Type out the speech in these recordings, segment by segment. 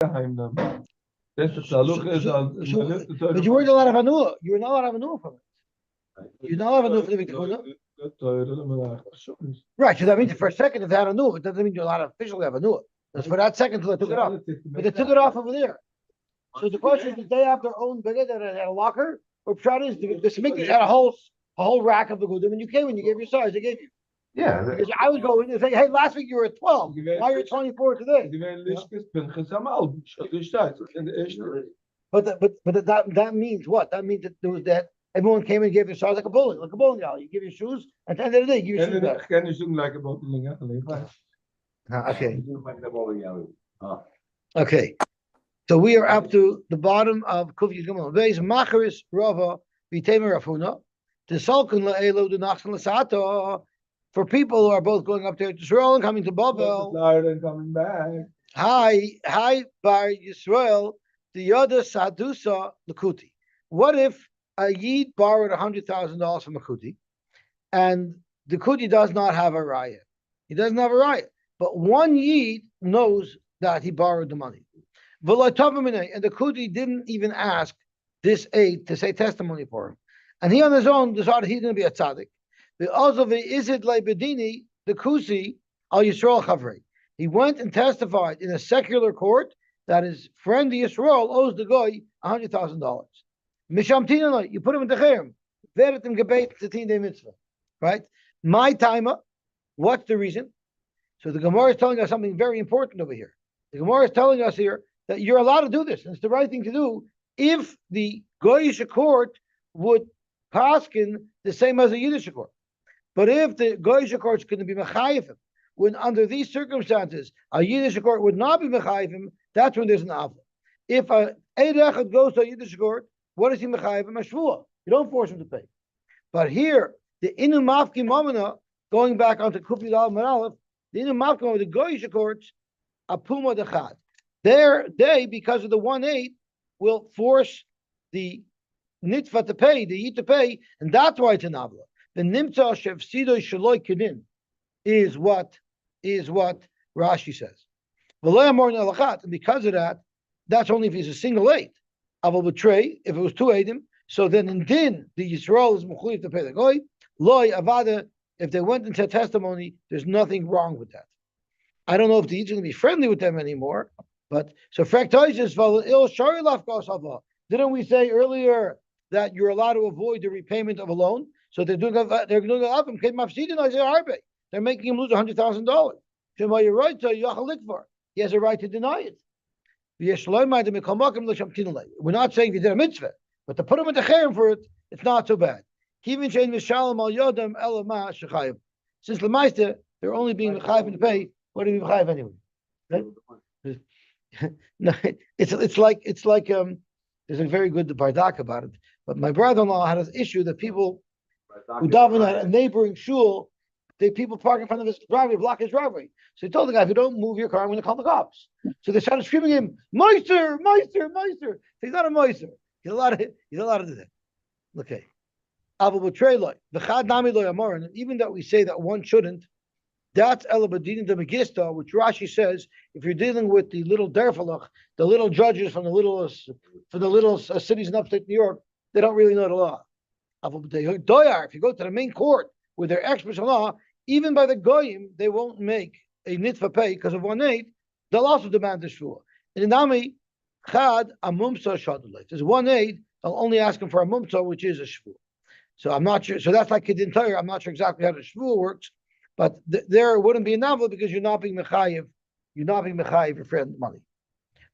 geheim dann. Das ist der Luch ist But you weren't allowed to have a nuah. You were not allowed to have a nuah from it. You're not allowed to have a nuah for the Big. Right, so that means for a second if they had a nuah, it doesn't mean you're allowed to officially have a nuah. That's for that second until they took it off. But they took it off over there. So the question is, did they have their own beged that had a locker? Or Pshat is the Semitic had a whole rack of the goodim, and you came when you gave your size, they gave you. Yeah. Because I would go in and say, hey, last week you were at 12. Why are you 24 today? But that means what? That means that there was that everyone came and gave their size like a bowling alley. You give your shoes, at the end of the day, you give your shoes back. Okay. Okay. So we are up to the bottom of Kufi Gimel. Beis Macharis Rava V'Temer Rafuna. The Salkun La'elo the Nachsan L'Sato. For people who are both going up to Israel and coming to Babel. And coming back. Hi, Bar Yisrael, the Yoda Sadusa Lakuti. What if a Yid borrowed $100,000 from a Kuti, and the Kuti does not have a raya? He doesn't have a raya, but one Yid knows that he borrowed the money. And the Kuti didn't even ask this aid to say testimony for him. And he on his own decided he's going to be a tzaddik. The Ozovi Izid Bedini, the Kusi, Al Yisrael Chavrei. He went and testified in a secular court that his friend the Yisrael owes the guy $100,000. Mishamtinanai, you put him in the cherem. Veretim gebeit tzittin de mitzvah. Right? My timer, what's the reason? So the Gemara is telling us something very important over here. The Gemara is telling us here that you're allowed to do this, and it's the right thing to do if the Goyish court would paskin the same as a Yiddish court. But if the Goyish court is going to be mechayifim, when under these circumstances a Yiddish court would not be mechayifim, that's when there's an avla. If a Eid Echad goes to a Yiddish court, what is he mechayifim? A shvuah. You don't force him to pay. But here, the inu mafki mamana, going back onto Kufi Dal Maralef, the inu mafki of the Goyish courts, a puma dechad. They, because of the 1/8, will force the nitfa to pay, the yid to pay, and that's why it's an avla. The nimtza shevsido shaloi kedin is what Rashi says. And because of that, that's only if he's a single aid. Aval betray, if it was two aidim, so then in din, the Yisrael is mechuyev to pay the goy. Loi avada, if they went into testimony, there's nothing wrong with that. I don't know if the Yid's going to be friendly with them anymore, but so didn't we say earlier that you're allowed to avoid the repayment of a loan? So they're doing they're making him lose $100,000. He has a right to deny it. We're not saying he did a mitzvah, but to put him in the cherem for it, it's not so bad. Since Lemaiste, they're only being mechayiv to pay. What do you mechayiv anyway? Right? No, it's like there's a very good bardak about it. But my brother-in-law had an issue that people who daven at a neighboring shul, people park in front of his driveway, block his driveway. So he told the guy, if you don't move your car, I'm going to call the cops. So they started screaming at him, Meister, Meister, Meister. He's not a Meister. He's allowed to do that. Okay. Even that we say that one shouldn't, that's Elabadin de Megista, which Rashi says, if you're dealing with the little derfalach, the little judges from the little cities in upstate New York, they don't really know the law. If you go to the main court where they're experts in law, even by the goyim, they won't make a nitva pay because of 1/8. They'll also demand the shvua. In Nami, chad amumsa shadulay. There's 1/8. They'll only ask him for a mumsa, which is a shvua. So I'm not sure. So that's like Kedin Torah. I'm not sure exactly how the shvua works, but there wouldn't be a novel because you're not being mechayiv. You're not being mechayiv your friend money.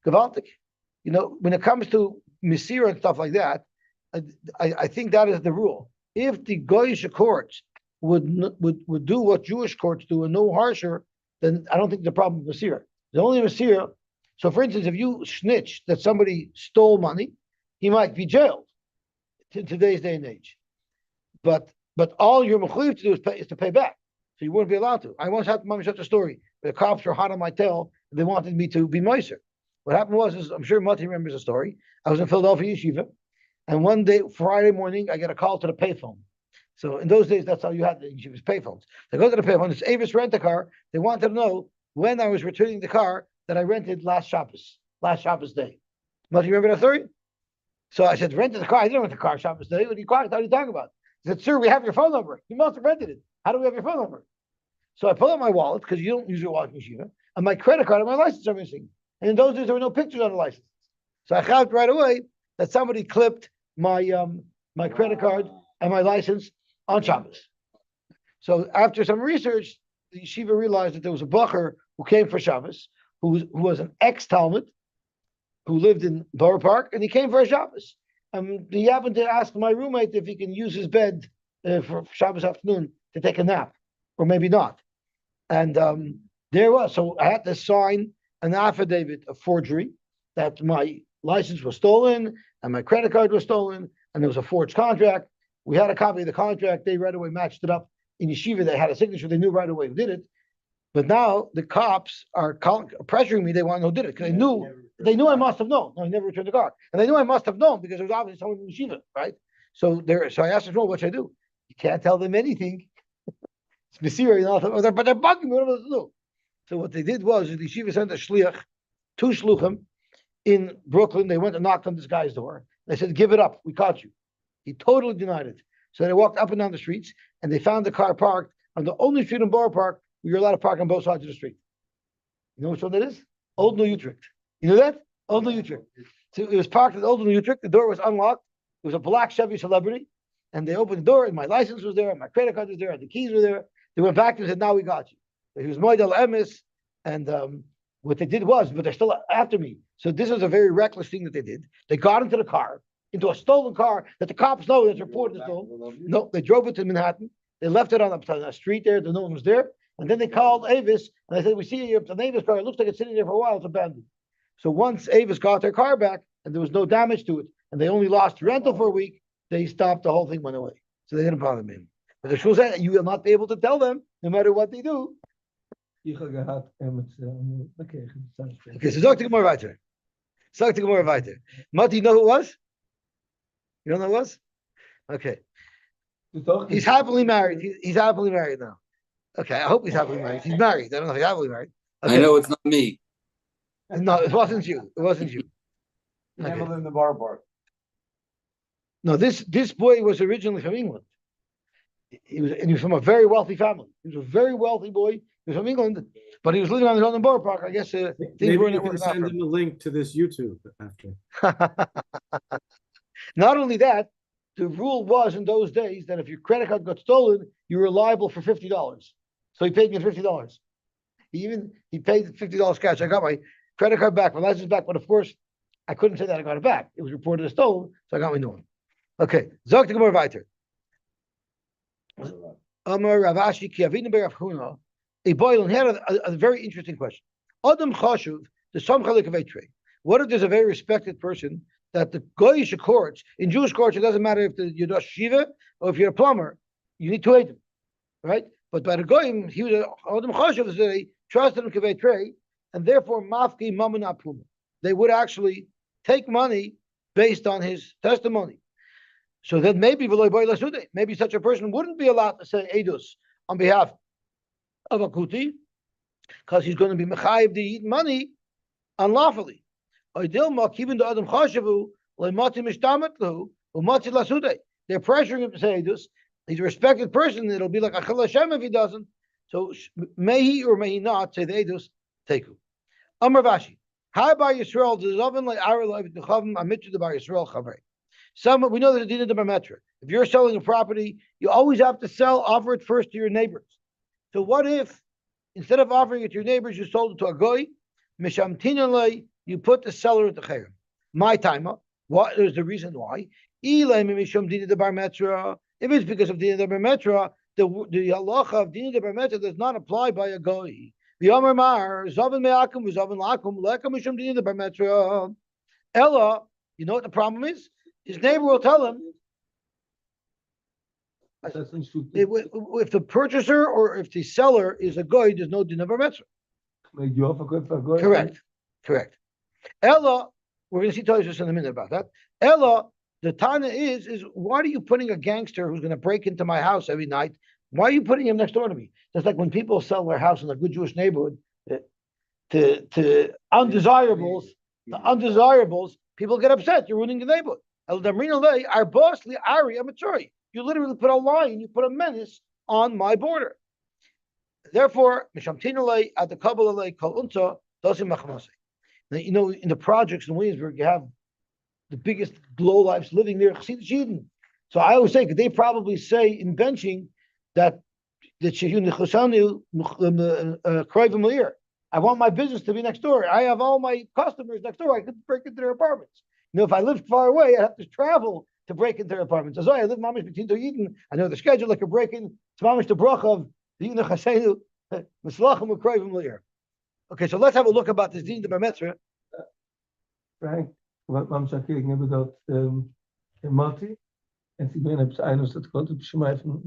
Gavaltik. When it comes to misira and stuff like that, I think that is the rule. If the Goyish courts would do what Jewish courts do and no harsher, then I don't think the problem is Masira. The only Masira, so for instance, if you snitch that somebody stole money, he might be jailed in today's day and age. But all you're mechuyev to do is to pay back. So you wouldn't be allowed to. I once had to such a story. The cops were hot on my tail and they wanted me to be nicer. What happened was, I'm sure Mati remembers the story. I was in Philadelphia Yeshiva, and one day, Friday morning, I get a call to the payphone. So in those days, that's how you had the Yeshiva's payphones. They go to the payphone, it's Avis Rent-A-Car. They wanted to know when I was returning the car that I rented last Shabbos. last Shabbos day. Must you remember that story? So I said, rented the car. I didn't rent the car Shabbos day. What are you talking about? He said, sir, we have your phone number. You must have rented it. How do we have your phone number? So I pull out my wallet, because you don't use your wallet in yeshiva, and my credit card and my license are missing. And in those days, there were no pictures on the license. So I found right away that somebody clipped my my credit card and my license on Shabbos. So after some research, the yeshiva realized that there was a bacher who came for Shabbos, who was an ex-Talmud, who lived in Borough Park, and he came for a Shabbos. He happened to ask my roommate if he can use his bed for Shabbos afternoon to take a nap, or maybe not. And there was, so I had to sign an affidavit of forgery that my license was stolen and my credit card was stolen, and there was a forged contract. We had a copy of the contract. They right away matched it up in yeshiva. They had a signature. They knew right away who did it. But now the cops are pressuring me. They want to know who did it, because they knew I must have known. No, I never returned the car, and they knew I must have known because there was obviously someone in yeshiva, right? So I asked them, what should I do? You can't tell them anything. It's Messiah, but they're bugging me. What am I supposed to do? So what they did was the yeshiva sent a shliach, 2 shluchim in Brooklyn. They went and knocked on this guy's door. They said, "Give it up. We caught you." He totally denied it. So they walked up and down the streets, and they found the car parked on the only street in Borough Park where you're allowed to park on both sides of the street. You know which one that is? Old New Utrecht. You know that? Old New Utrecht. So it was parked at Old New Utrecht. The door was unlocked. It was a black Chevy Celebrity. And they opened the door, and my license was there, and my credit card was there, and the keys were there. They went back and said, "Now we got you." So he was Moidel Emes, and what they did was, but they're still after me. So this was a very reckless thing that they did. They got into the car, into a stolen car that the cops know that's reported as stolen. No, they drove it to Manhattan. They left it on a street there that no one was there. And then they called Avis, and they said, "We see it's an Avis car. It looks like it's sitting there for a while. It's abandoned." So once Avis got their car back, and there was no damage to it, and they only lost rental for a week, they stopped. The whole thing went away. So they didn't bother me. But the shul said, you will not be able to tell them, no matter what they do. Okay, so talk to Gemara weiter. Talk to Gemara weiter. Mati, you know who it was? You don't know who it was? Okay. He's happily married. He's happily married now. Okay, I hope he's happily married. He's married. I don't know if he's happily married. Okay. I know it's not me. No, it wasn't you. It wasn't you. Okay. In the bar park. No, this boy was originally from England. He was from a very wealthy family. He was a very wealthy boy. He was from England, but he was living on his own in Borough Park. I guess things maybe weren't you can send him a link to this YouTube after. Not only that, the rule was in those days that if your credit card got stolen, you were liable for $50. So he paid me $50. He paid $50 cash. I got my credit card back, my license back, but of course, I couldn't say that I got it back. It was reported as stolen, so I got my new one. Okay, Zog to Gemara weiter. Amar Ravashi ki avinu berav Huna. A boil had a very interesting question. Adam chashuv the samcha lekaveitre. What if there's a very respected person that the goyish courts, in Jewish courts, it doesn't matter if you're a shiva or if you're a plumber, you need to hate him, right? But by the goyim, he was Adam chashuv is they trusted him kaveitre, and therefore mafki mamun apuma. They would actually take money based on his testimony. So then maybe such a person wouldn't be allowed to say edus on behalf of a kuti, because he's going to be mechayiv to eat money unlawfully. They're pressuring him to say edus. He's a respected person. It'll be like achal Hashem if he doesn't. So may he or may he not say the edus teku. Amar Vashi. Hi by Yisrael. We know there's a din of the Barmetra. If you're selling a property, you always have to offer it first to your neighbors. So what if, instead of offering it to your neighbors, you sold it to a goy, you put the seller at the chayim? My timer. What is the reason why? If it's because of din of the Barmetra, the halacha of din of the Barmetra does not apply by a goy. Ella, you know what the problem is? His neighbor will tell him, if the purchaser or if the seller is a goy, there's no din of Barmetra. Correct. Ella, we're going to see Toshos in a minute about that. Ella, the Tana is why are you putting a gangster who's going to break into my house every night? Why are you putting him next door to me? It's like when people sell their house in a good Jewish neighborhood to undesirables. The undesirables, people get upset. You're ruining the neighborhood. Our boss, Ari, you literally put a line, you put a menace on my border. Therefore, at the Kabbalah Kol Unta doesn't machmase. You know, in the projects in Williamsburg, you have the biggest lowlifes living there, Chassidus Yidden. So I always say, they probably say in benching that I want my business to be next door. I have all my customers next door. I could break into their apartments. You know, if I lived far away, I'd have to travel to break into their apartments. As I live mamish between the Yidden, I know the schedule. I could break in. It's mamish the bracha of the Yidden Chasenu Mislachim Ukroivim Leir. Okay, so let's have a look about this Din de Bametzra. Frank, wat mam zakering hebben dat Mati en sie gehen op zijn dat konnte beschreiben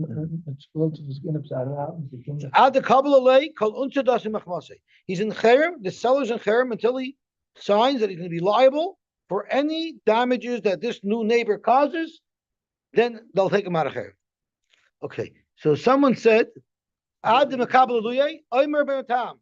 het sport was gehen op zijn Ad the Kabbalah lay kol unta dasim machmase. He's in cherem. The seller's in cherem until he signs that he's going to be liable for any damages that this new neighbor causes. Then they'll take him out of cherem. Okay, so someone said, Ad the Kabbalah luyay oimer be'atam.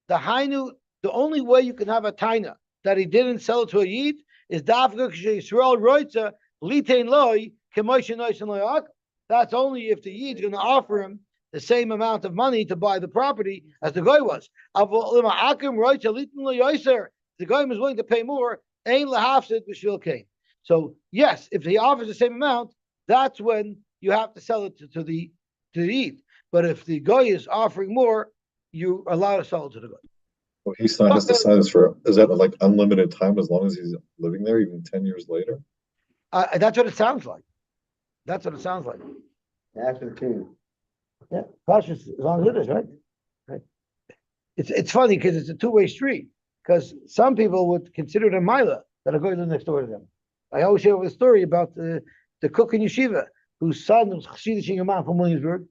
The Hainu, the only way you can have a taina that he didn't sell it to a Yid is Dafka Yisrael Roitza Litein Loi Kemosh Noisin Loyak. That's only if the Yid's going to offer him the same amount of money to buy the property as the guy was. The guy was willing to pay more. So yes, if he offers the same amount, that's when you have to sell it to the Yid. But if the guy is offering more, you are allowed to sell it to the guy. Well, he has to sign this for, is that like unlimited time as long as he's living there, even 10 years later? That's what it sounds like. That's what it sounds like. That's the king. Yeah, cautious as long as it is, right? Right. It's funny because it's a two-way street. Because some people would consider it a mila that are going to live next door to them. I always share a story about the cook in yeshiva whose son was Chassidus Imam from Williamsburg.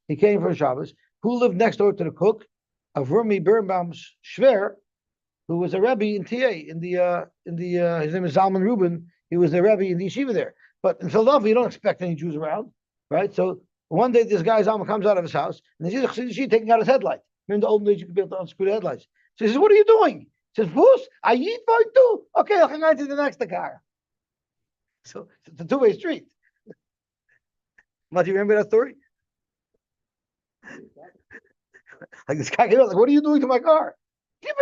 He came for Shabbos. Who lived next door to the cook? Avrumi Birnbaum's Shver, who was a Rebbe in TA his name is Zalman Rubin. He was the Rebbe in the yeshiva there. But in Philadelphia, you don't expect any Jews around, right? So one day this guy Zalman comes out of his house and he sees a Chassidus taking out his headlight. In the old days, you could be able to unscrew the headlights. So he says, "What are you doing?" He says, "Bus, I eat boy too. Okay, I'll hang on to the next car." So it's a two-way street. Do you remember that story? Like this guy came out, like, "What are you doing to my car?"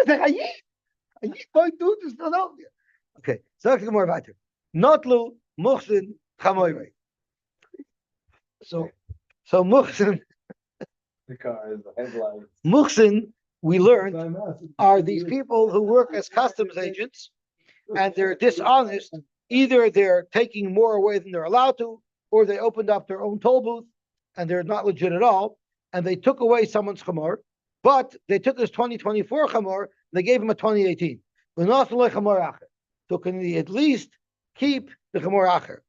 I eat boy too to Philadelphia. Okay, so let's get more about it. Notlu Muhsin Chamoyre. So Muhsin. The car is the headlight. Muhsin, we learned, are these people who work as customs agents and they're dishonest. Either they're taking more away than they're allowed to, or they opened up their own toll booth and they're not legit at all, and they took away someone's chamor, but they took his 2024 chamor and they gave him a 2018. So can he at least keep the chamor acher?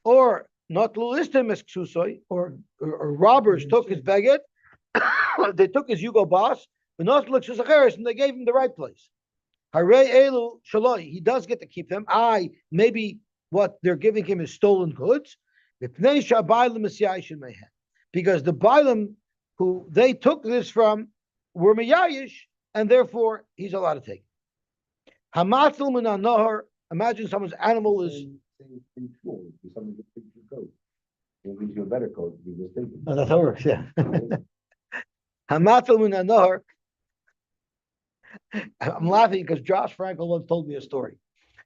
Or not listim as ksusoy, or robbers took his baguette, they took his Yugo boss, but not and they gave him the right place. He does get to keep them. Maybe what they're giving him is stolen goods. Because the Bailam who they took this from were Miyayish, and therefore he's allowed to take it. Imagine someone's animal is. Gives you a better coat. That's how it works, yeah. Hamatzal min hanahar. I'm laughing because Josh Frankel once told me a story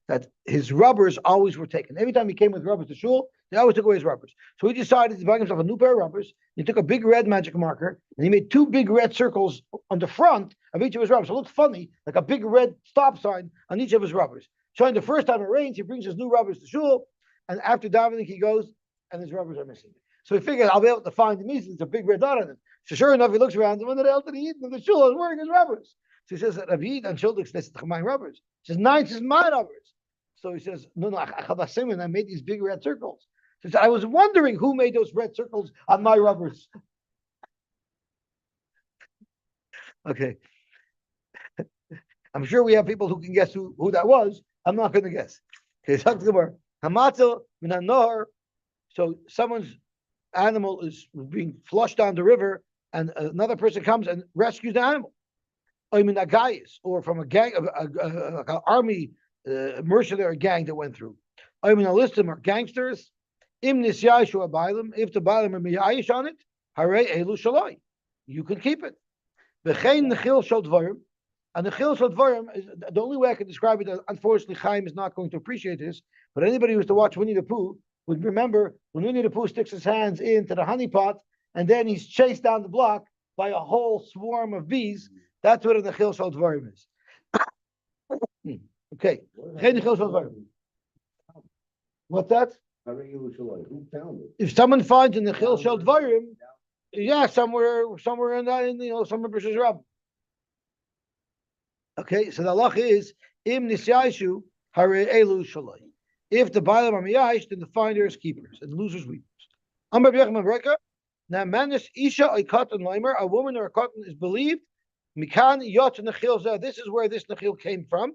that his rubbers always were taken. Every time he came with rubbers to shul, they always took away his rubbers. So he decided to buy himself a new pair of rubbers. He took a big red magic marker and he made two big red circles on the front of each of his rubbers. So it looked funny, like a big red stop sign on each of his rubbers. Showing the first time it rains, he brings his new rubbers to shul, and after davening, he goes and his rubbers are missing. So he figured, I'll be able to find him easily. There's a big red dot on it. So sure enough, he looks around, and when the elder Yid in the shul is wearing his rubbers. So he says, Rabbi Yid and shul looks my rubbers. He says, "Nine, is my rubbers." So he says, "No, I made these big red circles." So he said, "I was wondering who made those red circles on my rubbers." Okay. I'm sure we have people who can guess who that was. I'm not going to guess. Okay, Hamatzal min hanahar. So someone's animal is being flushed down the river, and another person comes and rescues the animal. or from a gang, like an army mercenary gang that went through. Listim or gangsters. If the bailam are miyayish on it, hare elu shaloi. You can keep it. V'chein nechil shel dvarim. And the chil shel dvarim is the only way I can describe it. Unfortunately, Chaim is not going to appreciate this, but anybody who was to watch Winnie the Pooh would remember when Winnie the Pooh sticks his hands into the honey pot and then he's chased down the block by a whole swarm of bees. That's what the chil shel dvarim is. Okay. What's that? Who found it? If someone finds in the chil shel dvarim, yeah, somewhere in that, somewhere British Rab. Okay, so the halach is im nisyaishu hare elu shaloi. If the bailam are miyash, then the finders keepers and losers weepers. Amar b'yachman breaker. Now, manish isha a cotton limer, a woman or a cotton is believed. Mikan yot nechil. This is where this nechil came from.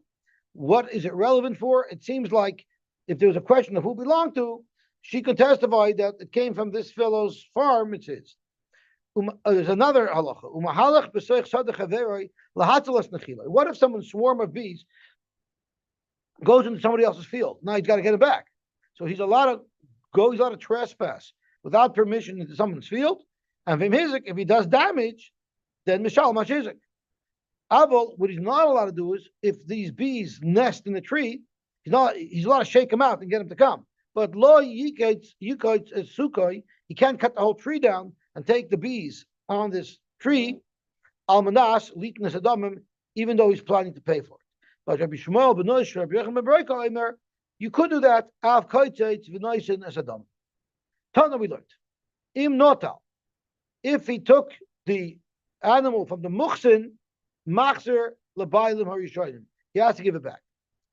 What is it relevant for? It seems like if there was a question of who belonged to, she could testify that it came from this fellow's farm. It's his. There's another halacha. What if someone's swarm of bees goes into somebody else's field? Now he's got to get it back. So he's allowed to trespass without permission into someone's field. And if he does damage, then mishal mashizik. Avol, what he's not allowed to do is, if these bees nest in the tree, he's allowed to shake them out and get them to come. But lo yikaitz sukoi, he can't cut the whole tree down and take the bees on this tree, almanas liknas adamim, even though he's planning to pay for it. But Rabbi Shmuel benoish Rabbi Yechim Bebreika Omer, you could do that. Av kaitzeitz v'noisin as adam. Tana we learned. Im notal, if he took the animal from the muhsin, machzer lebaylim harishonim, he has to give it back.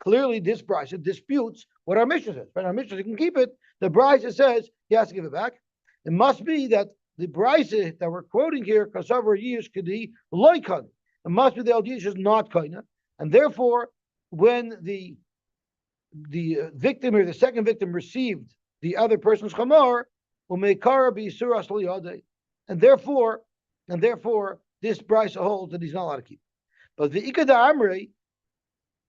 Clearly, this brisa disputes what our Mishnah says. Right? Our Mishnah says you can keep it. The brisa says he has to give it back. It must be that the brisa that we're quoting here, kasavar yish kedi loikan. It must be the Aldish is not kaina, and therefore, when the victim or the second victim received the other person's chamor, umekara be suras liyadei, and therefore, this brisa holds that he's not allowed to keep. But the ikada amrei,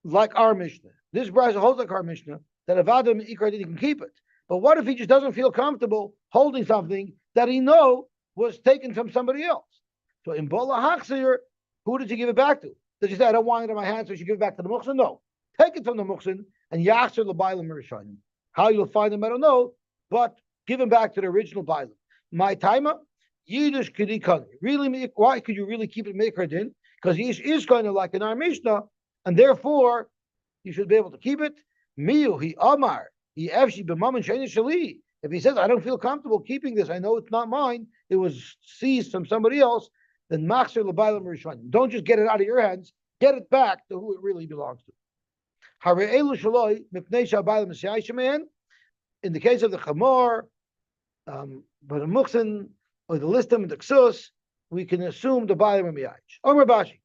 like our Mishnah, this brisa holds like our Mishnah that if Adam ikar he can keep it. But what if he just doesn't feel comfortable holding something that he know was taken from somebody else? So in Bola Hachsir, who did you give it back to? Did you say, I don't want it in my hand, so you should give it back to the Muhsin? No. Take it from the Muhsin and Yachsir L'Bailam Rishayim. How you'll find them, I don't know, but give him back to the original Bailam. My timer, Yiddish Kedikani. Really, why could you really keep it Mekar Din? Because Yish is kind of like in our Mishnah, and therefore you should be able to keep it. Miyu, he Amar. If he says, I don't feel comfortable keeping this, I know it's not mine, it was seized from somebody else, then machzer l'baylam rishonim. Don't just get it out of your hands, get it back to who it really belongs to. In the case of the chamor, but the muhsin, or the listim, and the ksus, we can assume the baylam and miyach. Omer Bashi,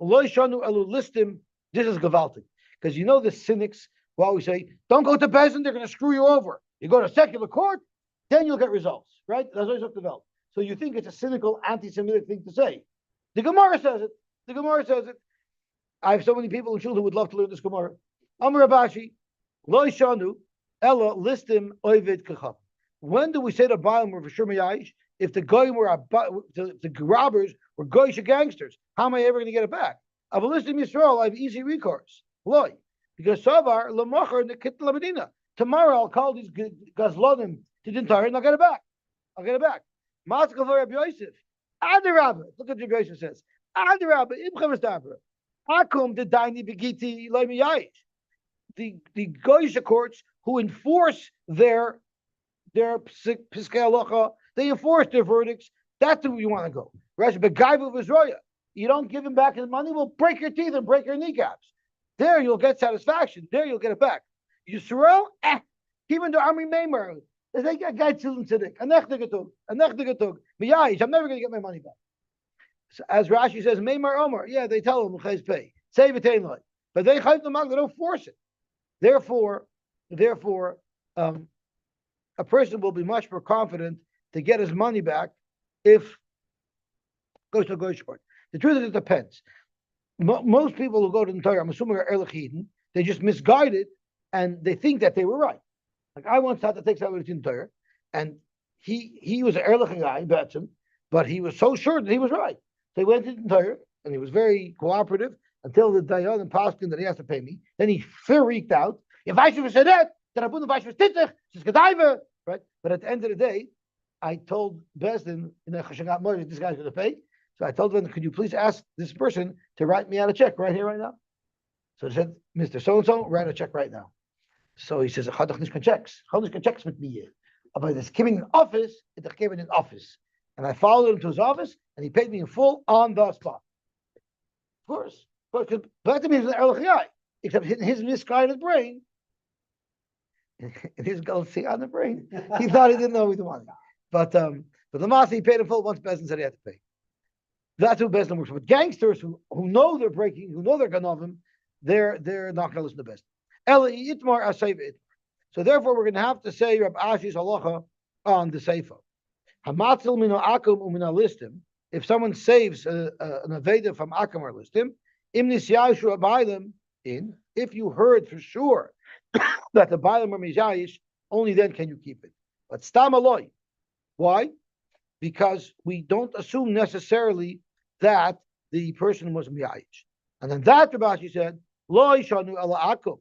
listim, this is gavaltic. Because the cynics, well, we say, don't go to peasant, they're going to screw you over. You go to secular court, then you'll get results, right? That's always what developed. So you think it's a cynical, anti-Semitic thing to say. The Gemara says it. I have so many people in Shul who would love to learn this Gemara. Amar Abashi, Lo Shanu, Ella, listim, oivid, kacham. When do we say the Baalim were for Shurmayayish? If the goyim were, the robbers were goyish gangsters, how am I ever going to get it back? Avolistim Yisrael, I have easy recourse. Loy. Because Savar, Lamacher, Nikit Labadina. Tomorrow I'll call these Gazlonim to Dintar and I'll get it back. Maskal for Rabbi Yosef. Adarabba. Look what Rabbi Yosef says. Adarabba, Ibchav Estabra. Akum the Daini Begiti Loimi Yayish. The Goyish courts who enforce their Piskei Halacha, they enforce their verdicts. That's where you want to go. Rashi Begaivu Vizroya. You don't give him back his money, we'll break your teeth and break your kneecaps. There you'll get satisfaction. There you'll get it back. Yisrael, even the army member, they got guy children tzedek. Anech digatug. Miyayish, I'm never going to get my money back. So as Rashi says, Meimar Omar, yeah, they tell him pay. Save it ain't like. But they don't force it. Therefore, a person will be much more confident to get his money back if goes to a Goyish court. The truth is, it depends. most people who go to the Torah, I'm assuming are Erlich Eden, they just misguided and they think that they were right. Like I once had to take somebody to the Torah, and he was an Erlich guy, Betzim, but he was so sure that he was right. So he went to the Torah, and he was very cooperative until the Dayan and Paskin that he has to pay me. Then he freaked out. If I should have said that, then I wouldn't have Titzich, right? But at the end of the day, I told Bezdin, this guy's going to pay. So I told them, could you please ask this person to write me out a check right here, right now? So he said, Mr. So-and-so, write a check right now. So he says, "Chadach nicht kan checks. Chadach nicht kan checks with me. But it's giving an office, it's giving an office." And I followed him to his office, and he paid me in full on the spot. Of course. But that means an Erlich guy, except his misguided brain, and his galaxy on the brain, he thought he didn't know with the money. But the Masi, he paid in full once Bezdin said he had to pay. That's who Bezdin works with. Gangsters who know they're breaking, who know they're ganovim, they're not going to listen to Bezdin. So therefore, we're going to have to say Rab Ashi's halacha on the seifa. Hamatzil mino akum umina listim. If someone saves an aveda from akum or listim, imnis yashu abayim in. If you heard for sure that the bayim are mizayish, only then can you keep it. But stam aloy. Why? Because we don't assume necessarily that the person was miyayish. And then that Rabashi said, lo yishanu ala akum.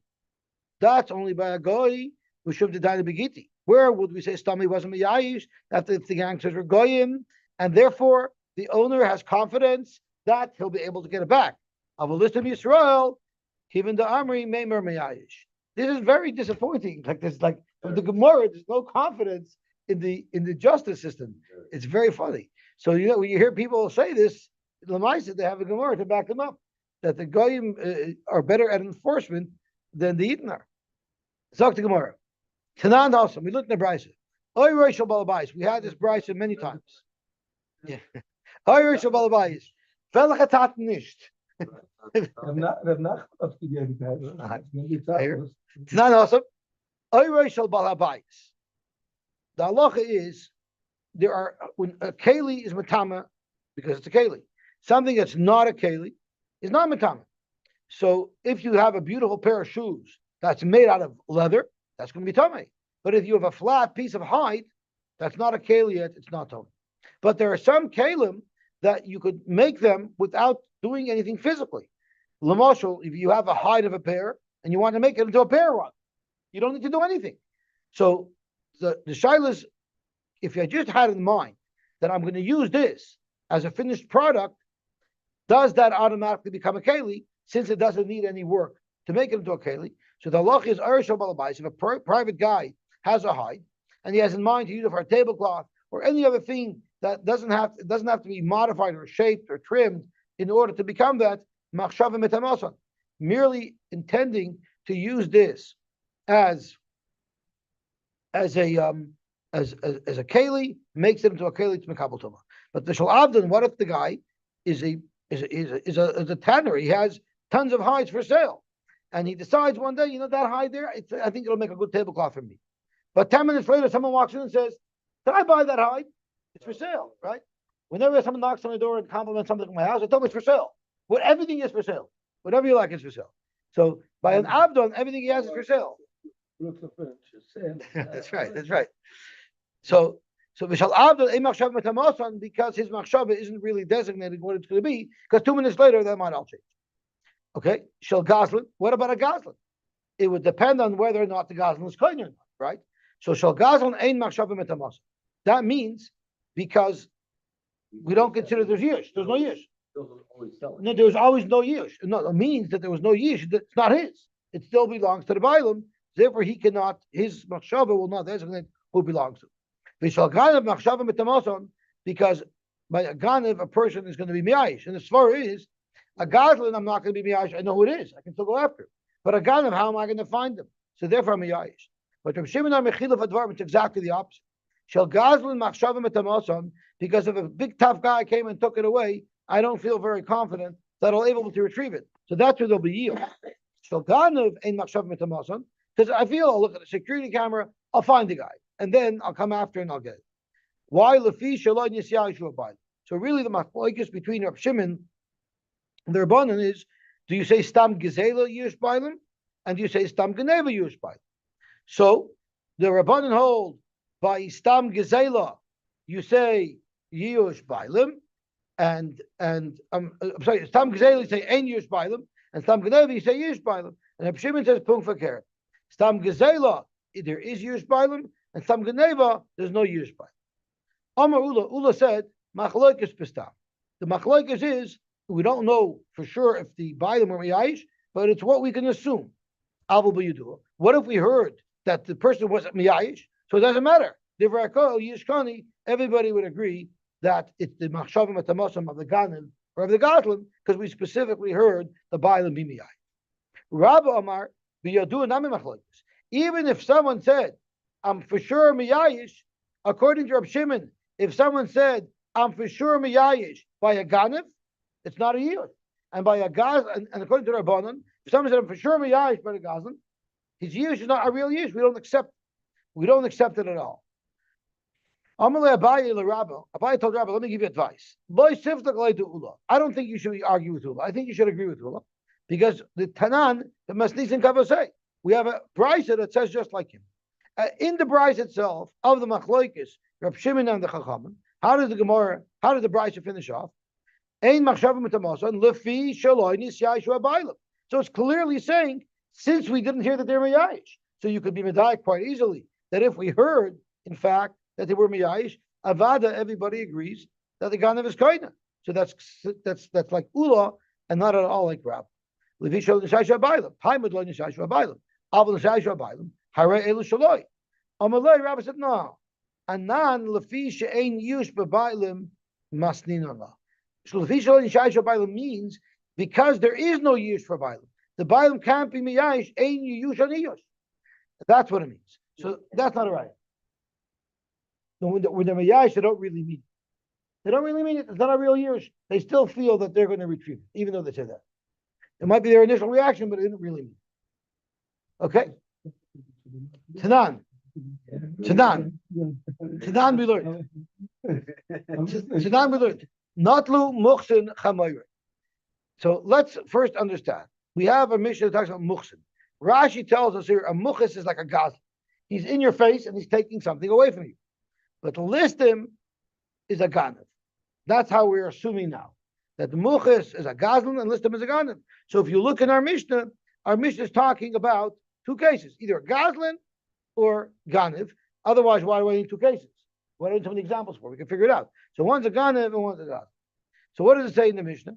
That's only by a goy who should have died begiti. Where would we say Stami wasn't miyayish? That if the gangsters were goyim, and therefore the owner has confidence that he'll be able to get it back. Of a list of Yisrael, even the Amri Meimer miyayish. This is very disappointing. Like this, like the Gemara, there's no confidence in the justice system. It's very funny. So when you hear people say this, Lamaisa, they have a Gemara to back them up that the goyim are better at enforcement than the Yidden are. Zok the Gemara. Tanan also, we looked in the Brisa. Oy Roshel Balabais. We had this Brisa many times. Yeah. Oy Roshel Balabais. Welche Tat nicht? Tanan also. Oy Roshel Balabais. The halacha is there are when a keli is matama because it's a keli. Something that's not a keli is not matama. So if you have a beautiful pair of shoes that's made out of leather, that's going to be tummy. But if you have a flat piece of hide, that's not a keli yet, it's not tummy. But there are some kelim that you could make them without doing anything physically. Lamoshel, if you have a hide of a pear and you want to make it into a pear rug, you don't need to do anything. So the shaylas, if you just had in mind that I'm going to use this as a finished product, does that automatically become a keli since it doesn't need any work to make it into a keli? So the halach is Arishal Balabais. If a private guy has a hide and he has in mind to use it for a tablecloth or any other thing that doesn't have to be modified or shaped or trimmed in order to become that, machshava metamasan, merely intending to use this as a keli, makes it into a keli to mekabel tuma. But the shalabdan, what if the guy is a tanner? He has tons of hides for sale. And he decides one day, that hide there, I think it'll make a good tablecloth for me. But 10 minutes later, someone walks in and says, "Can I buy that hide? It's for sale," right? Whenever someone knocks on the door and compliments something in my house, I tell them it's for sale. Everything is for sale. Whatever you like is for sale. So by an abdon, everything he has is for sale. That's right. That's right. So Vishal Abdul Machshav Metamasan, because his machshava isn't really designating what it's going to be, because 2 minutes later that might all change. Okay, Shel Goslin. What about a Goslin? It would depend on whether or not the Goslin is kohen or not, right? So Shel Goslin Ein Machshava Metamasan. That means because we don't consider there's yish. There's no yish. No, there was always no yish. No, it means that there was no yish. It's not his. It still belongs to the Bailam. Therefore, he cannot. His machshava will not designate who it belongs to. V'shal Ganav Machshava Metamasan, because by a Ganav a person is going to be miyayish, and the svara is a Goslin. I'm not going to be miyayish. I know who it is. I can still go after him. But a Ganav, how am I going to find them? So therefore, I'm miyayish. But Rav Shimon Mechilaf Advar, it's exactly the opposite. Shel Goslin Machshava Metamasan, because if a big tough guy came and took it away, I don't feel very confident that I'll be able to retrieve it. So that's where there'll be yield. Shel Ganav Ein Machshava Metamasan, because I feel I'll look at the security camera, I'll find the guy, and then I'll come after and I'll get it. Why Lefi Shalon Yisyahu Shuabai? So really, the machlokes between Rav Shimon The Rabbanan is, do you say Stam Gezela Yush Bailim? And do you say Stam Geneva Yush Bailim? So the Rabbanan hold by Stam Gezela, you say Yush Bailim, and I'm sorry, Stam Gezela you say Ein Yush Bailim, and Stam Geneva you say Yush Bailim. And Reb Shimon says Pung Fakir. Stam Gezela, there is Yush Bailim, and Stam Geneva, there's no Yush Bailim. Amar Ula said, Machloikis Pistam. The Machloikis is, we don't know for sure if the Bailim were Miyayish, but it's what we can assume. Aval B'Yudua. What if we heard that the person wasn't Miyayish? So it doesn't matter. Everybody would agree that it's the Machshavim at the Mosam of the Ganim or of the Goslin, because we specifically heard the Bailim be Miyayish. Rabba Amar B'Yudua Nami Machloikis. Even if someone said, I'm for sure Miyayish, according to Reb Shimon, if someone said, I'm for sure Miyayish by a Ganev, it's not a Yiyush. And by a Gaz, and according to Rabbanan, if someone said, I'm for sure Miyayish by a Gazlan, his Yiyush is not a real Yiyush. We don't accept it at all. Amalei Abaye told Rabbi, let me give you advice. I don't think you should argue with Ula. I think you should agree with Ula. Because the Tanan, the Masnis and Kavasei, we have a Brisa that says just like him. In the Brisa itself, of the Machloikis, Reb Shimon and the Chachamim, how does the Brisa finish off? Ein machshavim mitamasan lefi shaloi nisyayish v'abaylim. So it's clearly saying, since we didn't hear that they were miyayish, so you could be medayik quite easily that if we heard, in fact, that they were miyayish, avada, everybody agrees that the ganav is koina. So that's like ula and not at all like Rab. Lefi shaloi nisyayish v'abaylim. Haimad lo nisyayish v'abaylim. Aval nisyayish v'abaylim. Hare elu shaloi. Amalei Rabbi said no. Anan lefi she'ein yush v'abaylim masnin Allah. So means because there is no yush for Bailam. The Bailam can't be miyayish, ain yush on yush. That's what it means. So that's not right. So when they're miyayish, they don't really mean it. They don't really mean it. It's not a real yush. They still feel that they're going to retrieve it, even though they say that. It might be their initial reaction, but it didn't really mean it. Okay? Tanan we learned. Tanan we learned. Natlu muchsin chamayre. So let's first understand. We have a mission that talks about muchsin. Rashi tells us here a muchis is like a gazlan. He's in your face and he's taking something away from you. But listim is a ganav. That's how we're assuming now. That the muchis is a gazlan and listim is a ganav. So if you look in our Mishnah is talking about two cases, either a gazlan or ganav. Otherwise, why do I need two cases? What are so many examples for? We can figure it out. So one's a ganav and one's a gazlan. So what does it say in the Mishnah?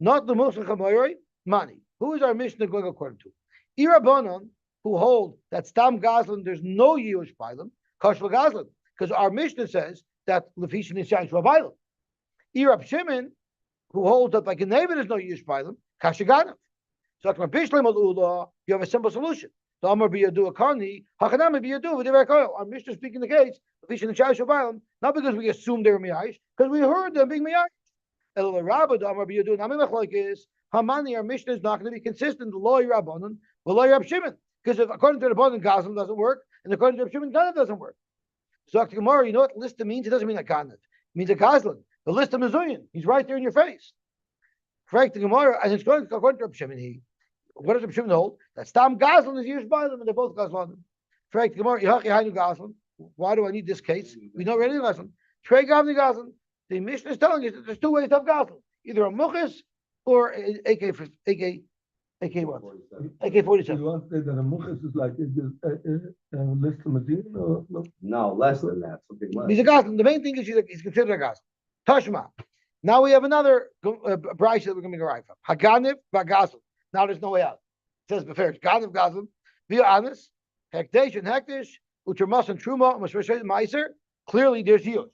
Not the muchsin chamayre, mani. Who is our Mishnah going according to? Irabanan, who hold that stam gazlan, there's no yush bailam, kashla gazlan, because our Mishnah says that lefishin nisyayin shva bailam. Irab Shimon, who holds that like a neighbor there's no yush bailam, kashaganav. So like Bishlam al you have a simple solution. The Amar biyadu akani, hakanami biyadu v'divrei. Our Mishnah is speaking the case lefishin nisyayin shva bailam, not because we assume they're miyayish, because we heard them being miyayish. El Rabba the Amar biyadu nami machlokes. Hamani, our Mishnah is not going to be consistent. Lo Rabbanon, lo Rab Shimon, because if according to the Rabbanon Gazlan doesn't work, and according to Rab Shimon Ganav doesn't work. So Dr. Gemara, you know what lista means? It doesn't mean a Ganav. It means a Gazlan. The lista Mizuyan. He's right there in your face. Correct the Gemara, and it's going according to Rab Shimon. What does Rab Shimon hold? That Stam Gazlan is used by them, and they're both Gazlan. Correct the Gemara. Yahachi Hainu Gazlan. Why do I need this case? We know already Gazlan. Trey Gavni Gazlan. The Mishnah is telling us that there's two ways to have Gazlan. Either a Muchis or AK what? AK-47. You want to say that a muchas is like a list of Medina or no? No, less than that, something less. He's a Gazlan. The main thing is he's considered a Gazlan. Tashma. Now we have another Braisa that we're going to arrive from. Haganiv Bagazlan. Now there's no way out. It says before Ganiv Gazlan. Via Anis, Hekdesh and Hekdesh, Utermas and Truma, Mashreshet Meiser. Clearly there's Yush.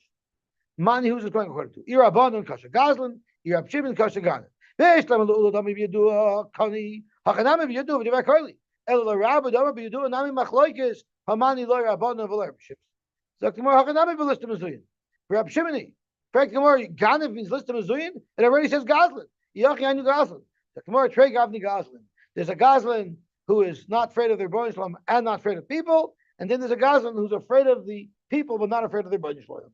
Mani who's it going according to? Irabon and Kasha Gazlan, Irab Shimon Kasha Ganiv. There's Lam Ula Dami Biyadu Kani, Hakanami Biyadu, V'Divar Karli. El Rabba Dama Biyadu, Nami Machloikis, Hamani Lo Rabban of Valerabship. Zaktimor Hakanami Belistam Azuyin. Rab Shimoni. Frank Gamor, Ganiv means Listam Azuyin. It already says Gazlan. Yachi Anu Gazlan. Zaktimor Trey Gavni Gazlan. There's a Gazlan who is not afraid of their Bnei Shalom and not afraid of people. And then there's a Gazlan who's afraid of the people but not afraid of their Bnei Shalom.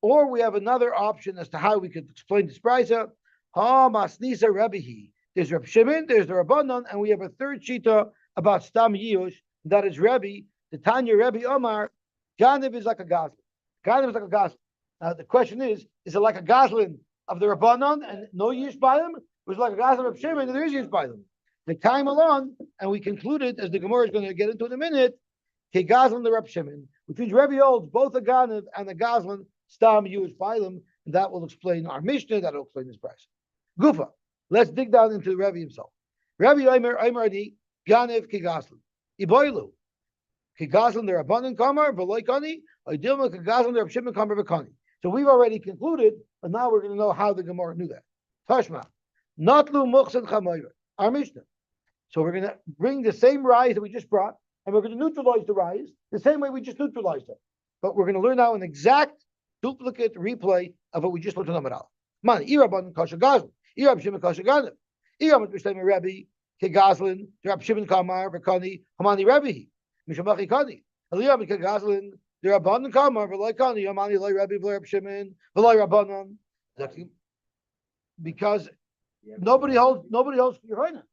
Or we have another option as to how we could explain this brisa. Ha Masnisa Rebbehi. There's Reb Shimon, there's the Rabbanon, and we have a third shita about Stam Yush. That is Rebbe. The Tanya Rebbe Omar. Ganav is like a Goslin. Ganav is like a Goslin. Now the question is it like a Goslin of the Rabbanon and no Yush by them? Or is it like a Goslin of Reb Shimon and there is Yush by them? The time along, and we concluded, as the Gemara is going to get into in a minute, Ke Goslin the Reb Shimon, which means Rebbe holds both the Ganav and the Goslin Stam Yush by them, and that will explain our Mishnah, that will explain this price. Gufa. Let's dig down into the Rebbe himself. Rebbe Omer Adi Ganev Kigaslin. Iboilu. Kigaslin the Rabbanan Kamar, Veloikani, Idilma Kigaslin the Rabshimon Kamar Vakani. So we've already concluded, but now we're going to know how the Gemara knew that. Tashma. Natlu Muchsan Chamayra. Our Mishnah. So we're going to bring the same rise that we just brought, and we're going to neutralize the rise the same way we just neutralized it. But we're going to learn now an exact duplicate replay of what we just learned on Amar Aleph. Man, Irabbanan Kasha Gazlin. Irab Shimon Kasha Ganav. Irab Mishlema Rebbe, Kegaslin, Rab Shimon Kamar, Vakani, Hamani Rebbe, Mishamachi Kani. Eliyab Kegaslin, the Rabbanan Kamar, Veloy Kani, Hamani Loy Rebbe, Veloy Shimon, Veloy Rabbanan. Because nobody holds Yehoina.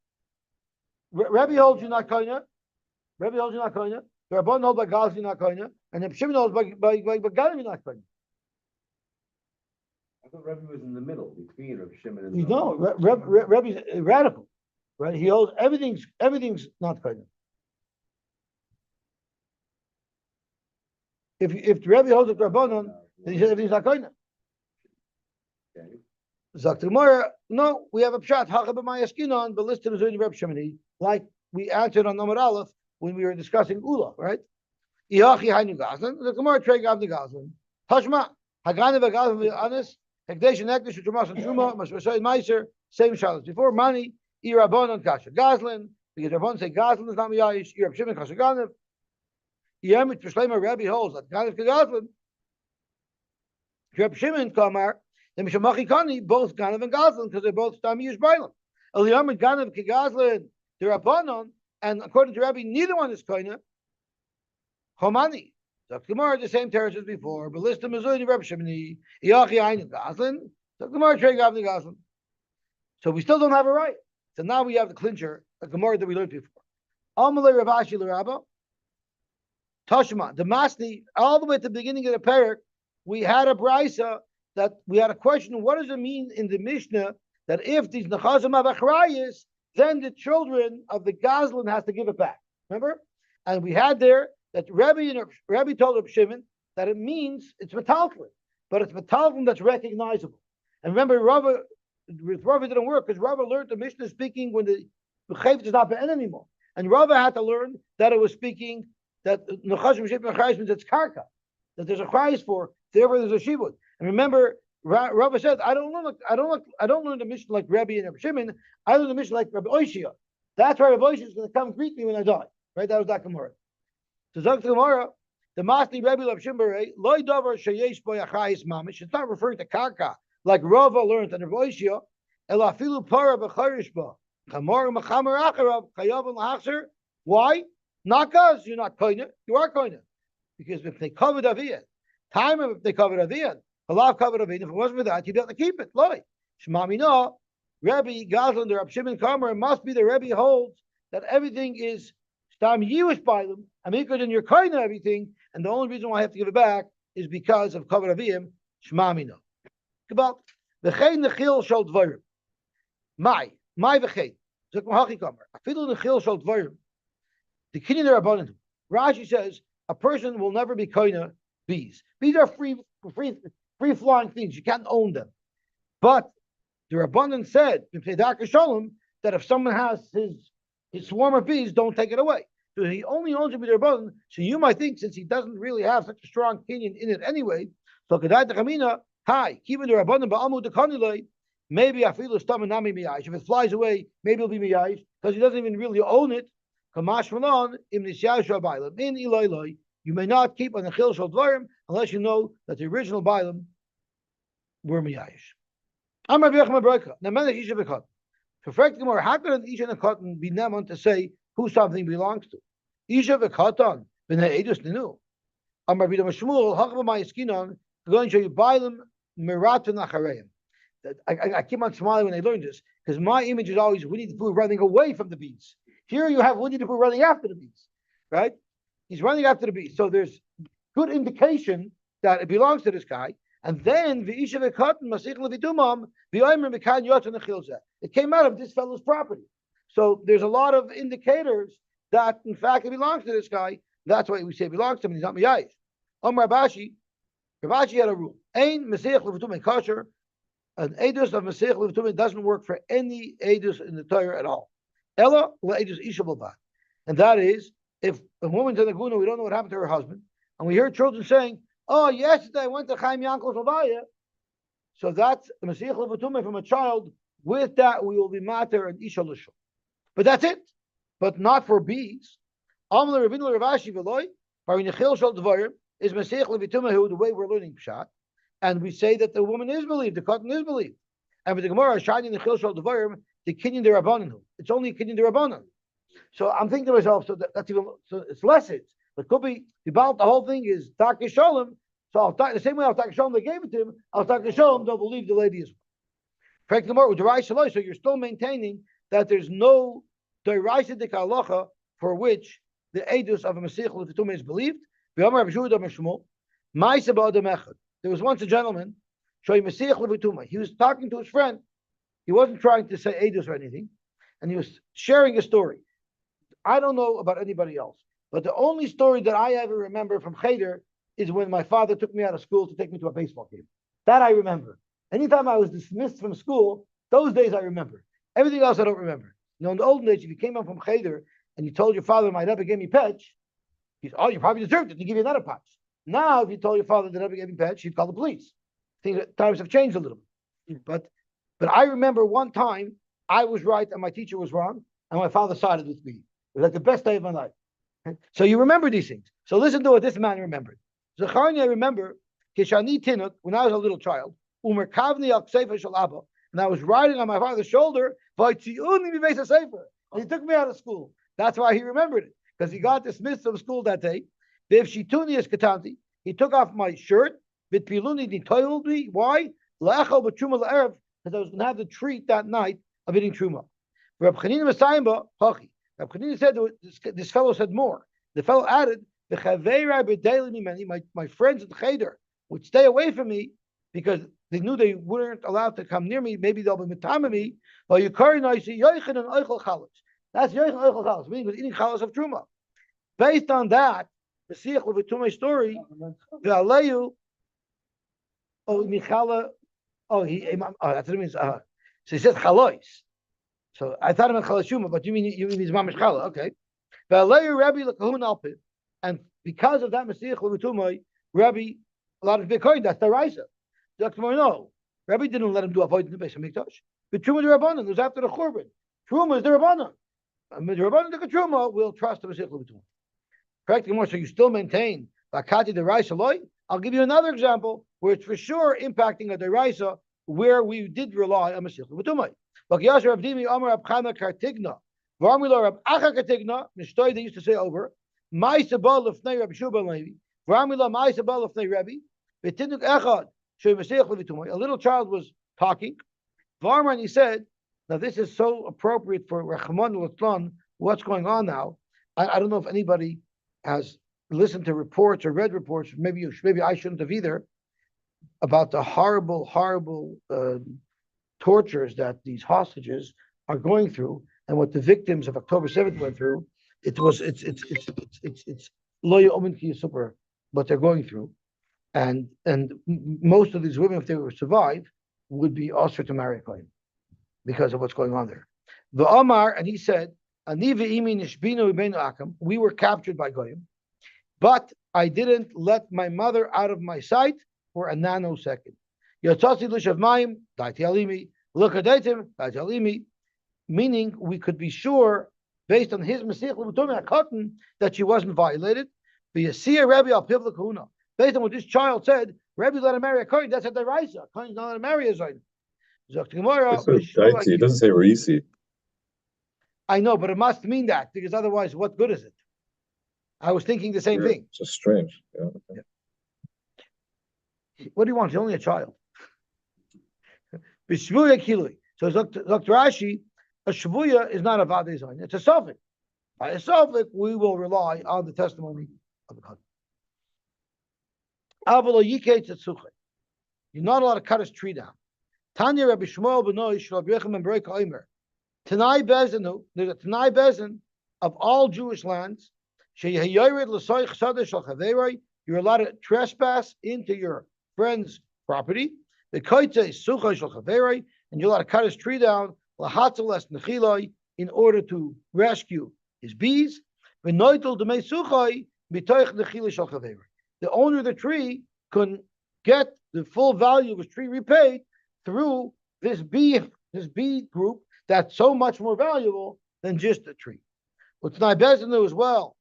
Rebbe holds you not Koina. Rebbe holds you not Koina. The Rabbanan holds by Gazlin not Koina, and the Shimon holds by Ganav not Koina. I thought Rebbe was in the middle between Reb Shimon and. You know, Rebbe's radical, right? He holds everything's not kind of. If the Rebbe holds a Rabbanon, then he says everything's not kind of. Zakt Gemara, no, we have a pshat hachab b'mayaskinon, but listed as in Reb Shimoni, like we answered on Amar Aleph when we were discussing Ula, right? Iachi hainu gazlan, the Gemara trey gav the gazlan. Tashma haganav v'gazlan v'anis. Hekdesh and Hekdesh, Trumas and Truma, Mashmashay Meiser, same shalos. Before money, Irabon and Kasha Gazlin, because Rabban say Gazlin is not Miyayish, Irab Shimon Kasha Ganav. Yemit Peshlema Rabbi holds that Ganav Gazlin. Reb Shimon Kamar, the Mishamachi Kani, both Ganav and Gazlin, because they're both Stamiyish Bailam. Eliyamit Ganav Gazlin, the Rabbanon, and according to Rabbi, neither one is Koina. Homani. Dr. Gemara, the same terrace as before, but list the Mizuni Reb Shimoni, Iachi Ainu Gazlin, Dr. Gemara Trey Gavni Gazlin. So we still don't have a right. So now we have the clincher, the Gemara that we learned before. Amalei Ravashi L'Rabba, Tashma, the Masni, all the way at the beginning of the parak, we had a brisa that we had a question, what does it mean in the Mishnah that if these Nechazim have Achrayas, then the children of the Gazlin has to give it back. Remember? And we had there that Rebbe told Reb Shimon that it means it's metalklin, but it's metalklin that's recognizable. And remember, with Rava didn't work because Rava learned the Mishnah speaking when the Chayv is not be'en anymore, and Rava had to learn that it was speaking that Nechashim Ship Mechayis means it's karka, that there's a chayis for, therefore there's a shibud. And remember, Rava said, I don't learn the Mishnah like Rebbe and Reb Shimon. I learn the Mishnah like Rabbi Oishia. That's why Rabbi Oishia is going to come greet me when I die. Right? That was that Gemara. So Zok Gemara, the Masni Rebbe Reb Shimon, loy davar sheyesh boy achayis mamish. It's not referring to karka like Rava learned and Rabbi Oishia. El afilu para b'charish ba chamor mechamer acharav chayav and lahachzer. Why? Not because you're not koine. You are koine because if they covered aviyah, time if they covered aviyah, halav covered aviyah. If it wasn't for that, you'd have to keep it. Loy shmami no. Rebbe Gazlan, the Reb Shimon Kamer, it must be the Rebbe holds that everything is stam yivish by them. I mean, because in your kind of everything, and the only reason why I have to give it back is because of covered aviyim. Shmami no. About v'chein nechil shel dvarim. My v'chein. Zok mahachi Kamer. Afilu nechil shel dvarim. The kinyan are abundant. Rashi says a person will never be koina bees. Bees are free flying things. You can't own them. But the Rabbanan said that if someone has his swarm of bees, don't take it away. So he only owns it with the Rabbanan. So you might think, since he doesn't really have such a strong opinion in it anyway, so kedai techamina, hi, keeping the Rabbanan ba'amu dekanilei, maybe I feel nami miyayish. If it flies away, maybe it'll be miyayish because he doesn't even really own it. Kamash malon im nisyayish bailam in iloiloi. You may not keep on the chil shel dvarim unless you know that the original bailam were miyayish. Amar v'yachma broika. Now, man, isha v'katan. For fact, Gemara, how could an isha and a cotton be named to say who something belongs to? Isha v'katan b'nei edus nenu. Amar v'dam Shmuel hachma ma'yiskinon going to you bailam miratin achareim. I keep on smiling when I learn this, because my image is always Winnie the Pooh running away from the beast. Here you have Winnie the Pooh running after the beast, right? He's running after the beast. So there's good indication that it belongs to this guy. And then it came out of this fellow's property. So there's a lot of indicators that in fact it belongs to this guy. That's why we say it belongs to him. He's not miyayis. Rabashi had a rule. Ein Mesiach Levutum kosher. An edus of Mesiach Levutum doesn't work for any edus in the Torah at all. Ella le'edus isha b'albat. And that is, if a woman's in the guna, we don't know what happened to her husband, and we hear children saying, "Oh, yesterday I went to Chaim Yankel's Levaya," so that's the Mesiach Levutum from a child. With that, we will be mater and isha l'shul. But that's it. But not for bees. Amal Ravinu Ravashi v'loy parinechil shel dvarim is Mesiach Levutum who the way we're learning pshat, and we say that the woman is believed, the cotton is believed, and with the Gemara shining the chil shel dvarim the kinyan derabanan. It's only kinyan derabanan. So I'm thinking to myself, so that's even so it's less it. But could be about the whole thing is Dr. Shalom. So the same way Dr. Shalom they gave it to him, Dr. Shalom don't believe the lady is. So you're still maintaining that there's no deraisidik halacha for which the edus of a Mesiach Levutum is believed. There was once a gentleman showing Mesiach Levutum. He was talking to his friend. He wasn't trying to say edus or anything, and he was sharing a story. I don't know about anybody else, but the only story that I ever remember from Cheder is when my father took me out of school to take me to a baseball game. That I remember. Anytime I was dismissed from school, those days I remember. Everything else I don't remember. You know, in the olden days, if you came home from Cheder and you told your father my Rebbe gave me petch, he said, "Oh, you probably deserved it to give you another patch." Now, if you told your father the Rebbe gave me petch, he'd call the police. Times have changed a little bit. But I remember one time I was right and my teacher was wrong, and my father sided with me. It was like the best day of my life. So you remember these things. So listen to what this man remembered. Zacharni, I remember, Kishani Tinuk, when I was a little child, Umer Kavni al Kseifa Shel Abba, and I was riding on my father's shoulder, and he took me out of school. That's why he remembered it, because he got dismissed from school that day. He took off my shirt, he told me why? Because I was going to have the treat that night of eating truma. Reb Chanina said this fellow said more. The fellow added, my friends in Cheder would stay away from me because they knew they weren't allowed to come near me. Maybe they'll be mitama me. That's yoichin and oichel chalas, meaning was eating chalas of truma. Based on that, the Mesiach Levutum story, the Aleyu, that's what it means. So he says chalois. So I thought it meant chalashuma, but you mean his mamish chala? Okay. The Aleyu Rabbi lekahun alpid, and because of that Mesiach Levutum, Rabbi a lot of Bitcoin. That's the Raisa. No, Rabbi didn't let him do avoid in the base of Mikdash. But Truma the Rabbanan, it was after the Churban. Truma is the Rabbanan. And the Rabbanan took a Truma, will trust the Mesiach Levutum. Correct more, so you still maintain Bakati the Raisa loy. I'll give you another example where it's for sure impacting a Deraisa where we did rely on Mesiach Levutum. But Yasser Abdimi Amar Abchana Kartigna. Varmila Rab Acha Kartigna, Mishtoi they used to say over. Ma'isa Bal of Nei Rabbi Shuban Levi. Varmila Ma'isa Bal of Nei Rabbi. Betinuk Echad. A little child was talking. Varman, he said, now this is so appropriate for Rachman al-Atlan, what's going on now. I don't know if anybody has listened to reports or read reports, maybe I shouldn't have either, about the horrible tortures that these hostages are going through and what the victims of October 7th went through. It's loya omen ki super what they're going through. And most of these women, if they were to survive, would be also to marry a Kohen because of what's going on there. The Omar, and he said, we were captured by Goyim, but I didn't let my mother out of my sight for a nanosecond. Meaning we could be sure, based on his Mesiach Levutum that she wasn't violated. Based on what this child said, Rebbe let him marry a Kohen. That's a deraisa. Kohen's not let him marry a Zayin. It doesn't say Reisi. I know, but it must mean that because otherwise, what good is it? I was thinking the same thing. It's just strange. Yeah. What do you want? He's only a child. B'shvuya kilui. So Dr. Rashi, a shvuya is not a vadei zayin. It's a suffix. By a suffix, we will rely on the testimony of the Chachamim. Avalo yikei tetzuche. You're not allowed to cut his tree down. Tanya Rabbi Shmuel b'noi shel Rabbi Yechim ben Bereika Omer. Tanai Bezinu, there's a Tanai Bezin of all Jewish lands. You're allowed to trespass into your friend's property. The koite is suchay shel chaveroi, and you're allowed to cut his tree down lahatzeles nechiloi in order to rescue his bees. V'noitel demei suchay mitoich nechiloi shel chaveroi. The owner of the tree can get the full value of his tree repaid through this bee group that's so much more valuable than just a tree. What's not best to know as well,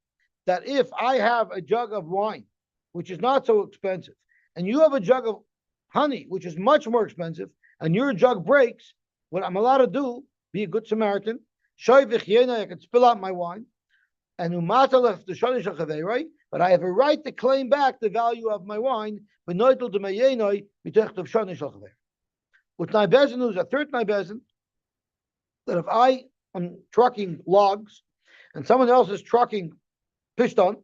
that if I have a jug of wine, which is not so expensive, and you have a jug of honey, which is much more expensive, and your jug breaks, what I'm allowed to do, be a good Samaritan, I can spill out my wine, and but I have a right to claim back the value of my wine. What's not bezin is a third bezin, that if I am trucking logs and someone else is trucking pishton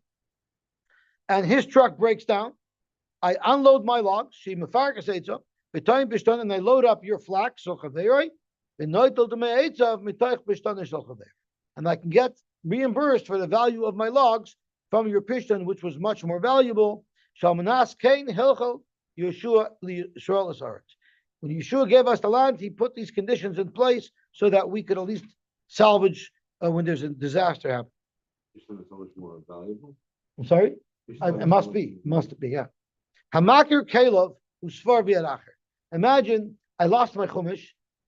and his truck breaks down, I unload my logs, and I load up your flax, and I can get reimbursed for the value of my logs from your pishton, which was much more valuable. When Yeshua gave us the land, he put these conditions in place so that we could at least salvage when there's a disaster happen. So much more valuable. I'm sorry? It must be, yeah. Hamakir Kalov, who's far biyadacher. Imagine I lost my chumash,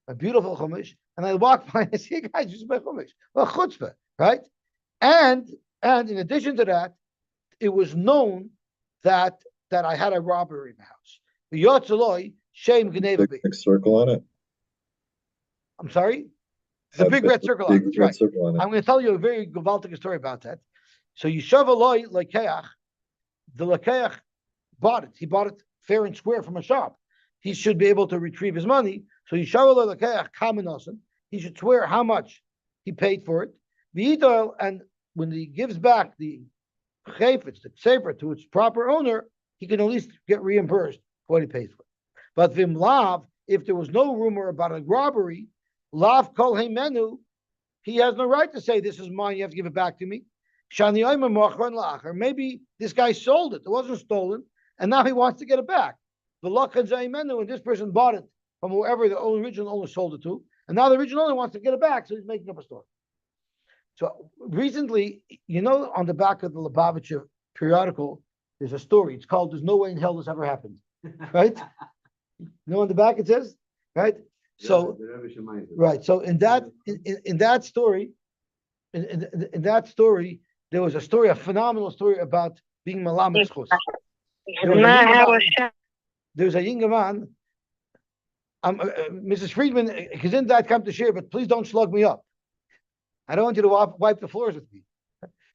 a beautiful chumash, and I walk by and I see a guy just my chumash. Well, chutzpah, right? And in addition to that, it was known that I had a robbery in the house. The Yotzaloi, shame Gneva. Big circle on it. I'm sorry? The big red circle on it. That's right. Circle on it. I'm going to tell you a very gewaltige story about that. So Yishavaloi Lekeach, the Lekeach bought it. He bought it fair and square from a shop. He should be able to retrieve his money. So Yishavaloi Lekeach Kamenosen, he should swear how much he paid for it. And when he gives back the chayfetz, the sefer, to its proper owner, he can at least get reimbursed for what he pays for it. But vim lav, if there was no rumor about a robbery, lav kol menu, he has no right to say this is mine. You have to give it back to me. Shani or maybe this guy sold it. It wasn't stolen, and now he wants to get it back. And this person bought it from whoever the original owner sold it to, and now the original owner wants to get it back, so he's making up a story. So recently, on the back of the Lubavitcher periodical, there's a story. It's called "There's No Way in Hell This Ever Happened," right? On the back it says, right? So, right. So in that story, in that story, there was a phenomenal story about being malamed schus. There's a younger man. Mrs. Friedman, Gesundheit come to share, but please don't slug me up. I don't want you to wipe the floors with me.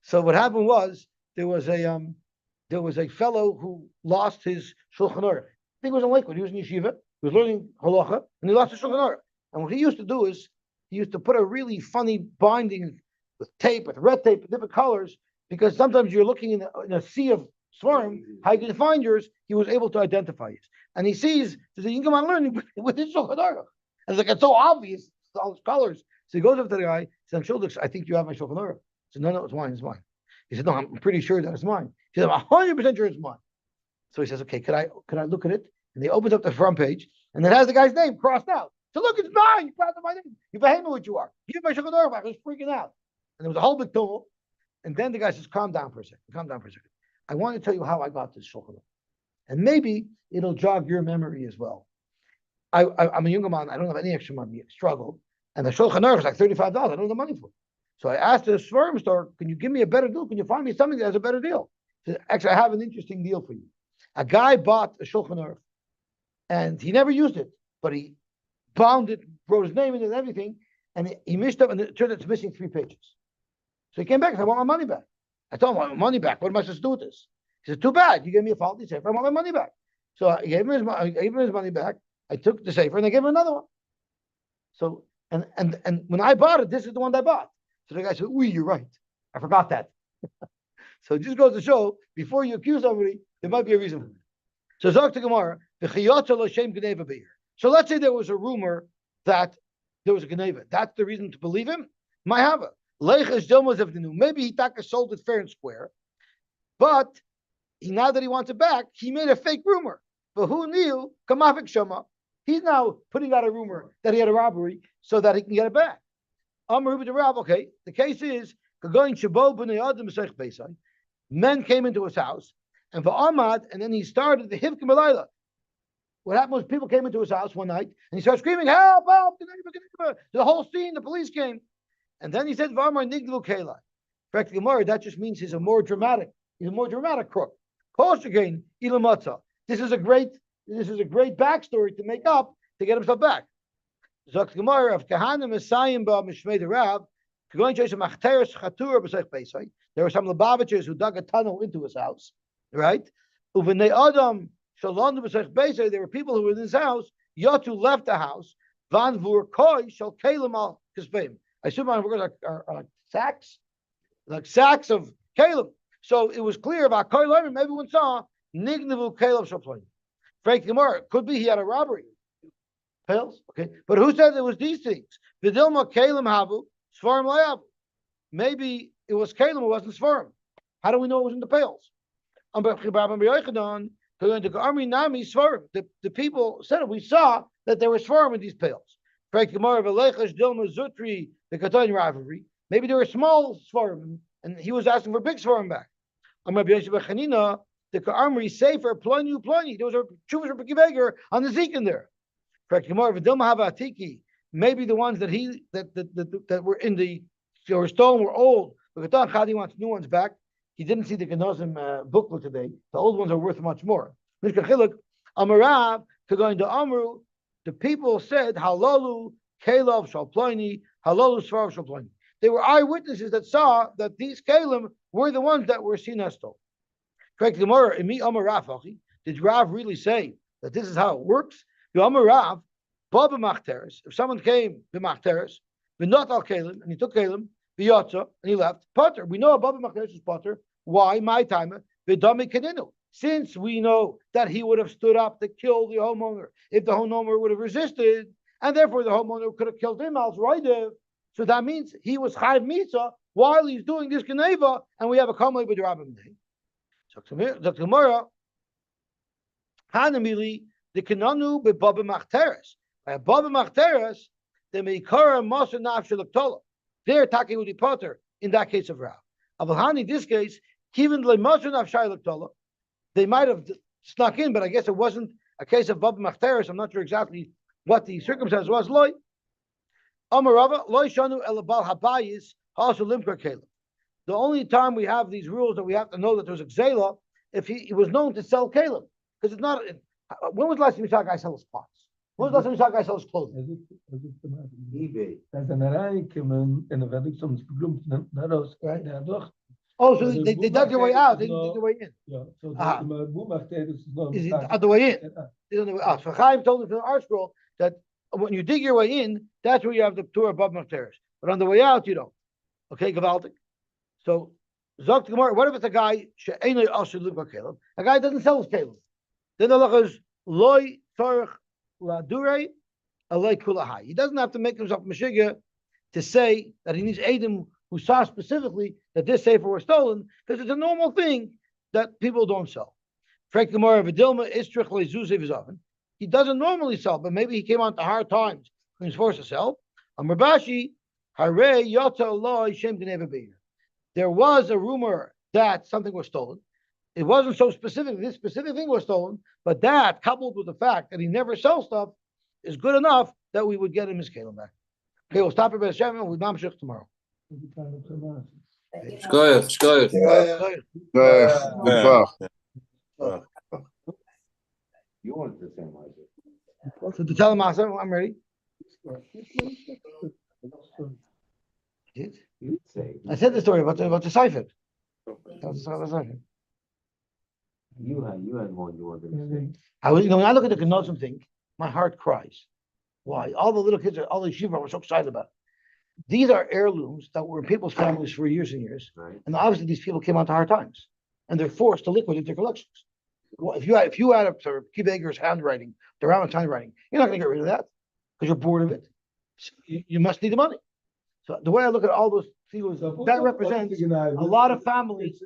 So what happened was there was a fellow who lost his Shulchan Aruch. I think it was in Lakewood. He was in yeshiva. He was learning halacha, and he lost his Shulchan Aruch. And what he used to do is he used to put a really funny binding with tape, with red tape, with different colors, because sometimes you're looking in a sea of swarm. How you can find yours? He was able to identify it, and he sees there's a young man learning with his Shulchan Aruch. And it's so obvious, all those colors. So he goes up to the guy. He said, "Shulchan, I think you have my Shulchan Aruch." He said, "No, it's mine. It's mine." He said, "No, I'm pretty sure that it's mine." He said, "I'm 100% sure it's mine." So he says, "Okay, could I look at it?" And he opens up the front page, and it has the guy's name crossed out. So look, it's mine. You crossed out my name. You behave what you are. Give my Shulchan Aruch back. I was freaking out, and there was a whole big tumult. And then the guy says, "Calm down for a second. Calm down for a second. I want to tell you how I got this Shulchan Aruch, and maybe it'll jog your memory as well. I'm a younger man. I don't have any extra money. I struggle. And the Shulchan Aruch is like $35. I don't have the money for it. So I asked the Sforim store, can you give me a better deal? Can you find me something that has a better deal? He said, actually, I have an interesting deal for you. A guy bought a Shulchan Aruch, and he never used it, but he bound it, wrote his name in it and everything, and he missed up, and it turned out it's missing 3 pages. So he came back and said, I want my money back. I told him, I want my money back. What am I supposed to do with this? He said, too bad. You gave me a faulty sefer. I want my money back. So I gave him his money back, I took the safer and I gave him another one. So, and when I bought it, this is the one I bought. So the guy said, "Ooh, you're right. I forgot that." So it just goes to show, before you accuse somebody, there might be a reason. So Zok to Gemara, so let's say there was a rumor that there was a Geneva. That's the reason to believe him? Mayhava. Maybe he sold it fair and square, but now that he wants it back, he made a fake rumor. But who knew? Kamafik Shama. He's now putting out a rumor that he had a robbery so that he can get it back. Okay, the case is men came into his house, and for Ahmad, and then he started the Hivkim Alayla. What happened was people came into his house one night, and he started screaming, "Help! Help! The whole scene, the police came. And then he said, "V'amar nigdvu kela." Correct Gemara, that just means he's a more dramatic crook. Again, ilamatza. This is a great backstory to make up to get himself back. Zok Gemara of Kahanim Messiah ba Mishmei Rav. There were some Lubavitchers who dug a tunnel into his house, right? There were people who were in his house. Yotu left the house. Van vur koi shall kalim al kispeim. I assume my words are sacks of kalim. So it was clear about koi learning. Everyone saw nignavu kalim shaploin. Frank Gemara, could be he had a robbery. Pails, okay. But who said it was these things? Vidilma kalim havu. Svarim layav. Maybe it was Kalim, it wasn't Svarim. How do we know it was in the pails? The people said it. We saw that there was Svarim in these pails. Maybe there were small Svarim, and he was asking for big Svarim back. The Ka'amri Sefer Plonu Ploni. There was a Chumash Bekiveger on the Zik in there. Maybe the ones that were in the or stolen were old. But Chadi wants new ones back. He didn't see the Genozim booklet today. The old ones are worth much more. Amarav to go into Amru. The people said Halalu Kalov Shalploini Halalu Svarv Shalploini. They were eyewitnesses that saw that these Kalim were the ones that were seen as stolen. Correct Gemara. Did Rav really say that this is how it works? The Amarav. Bava Machteres, if someone came to Machteres, not al Kalim, and he took Kalim, Yotza, and he left, Potter. We know Bava Machteres is Potter. Why? My time, Vidami Kaninu. Since we know that he would have stood up to kill the homeowner if the homeowner would have resisted, and therefore the homeowner could have killed him, so that means he was Chayv Misa while he's doing this Geneva, and we have a Kamalei with Rabbim. So Gemara, Hanamili, the Kananu be Bava Machteres. Bava Machteres, the Meikara Masa Nafshalak Tola. They're talking with the Potter in that case of Rav. Avalhani, this case, even Le Masa Nafshalak Tola, they might have snuck in, but I guess it wasn't a case of Bava Machteres. I'm not sure exactly what the circumstance was. Loi Amarava, Loi Shanu Elabal Habayis, also Limkar Kalim. The only time we have these rules that we have to know that there's a Gzela if he was known to sell Kalim. Because it's not, when was the last time you saw a guy sell his pots? When was the last time you saw a guy sell his clothing? eBay. Oh, so they dug their way out, they didn't dig their way in. Yeah, so Is it on the way in? It's on the way out. So Chaim told us in the art scroll that when you dig your way in, that's where you have the Torah above Machteres. But on the way out, you don't. Okay, Gavaldik. So, Zok to Gemara, what if it's a guy, a guy doesn't sell his Kalim? Then the Lach is, Loi Torach Ladure, Alei Kulahai. He doesn't have to make himself Meshiga to say that he needs Adam who saw specifically that this Sefer was stolen, because it's a normal thing that people don't sell. Frank Gemara Vidilma Istrich Lezuzev is often. He doesn't normally sell, but maybe he came on to hard times when he was forced to sell. Rabashi, Hare Yota Loi Shem Geneva Beir. There was a rumor that something was stolen. It wasn't so specific. This specific thing was stolen, but that, coupled with the fact that he never sells stuff, is good enough that we would get him his Kalim back. Okay, we'll stop at Hashem and we'll Mamshech tomorrow. Shkoyach. You wanted the same idea. So to tell him, I'm ready. You'd say. I said the story about the cipher. You had one you wanted to say. I was, when I look at the Genozim thing, my heart cries. Why? All the little kids, all the yeshiva were so excited about it. These are heirlooms that were in people's families for years and years. Right. And obviously these people came onto hard times and they're forced to liquidate their collections. Well, if you add up to Kiveger's handwriting, the Rambam's handwriting, you're not going to get rid of that because you're bored of it. So you must need the money. So the way I look at all those things, that represents a lot of families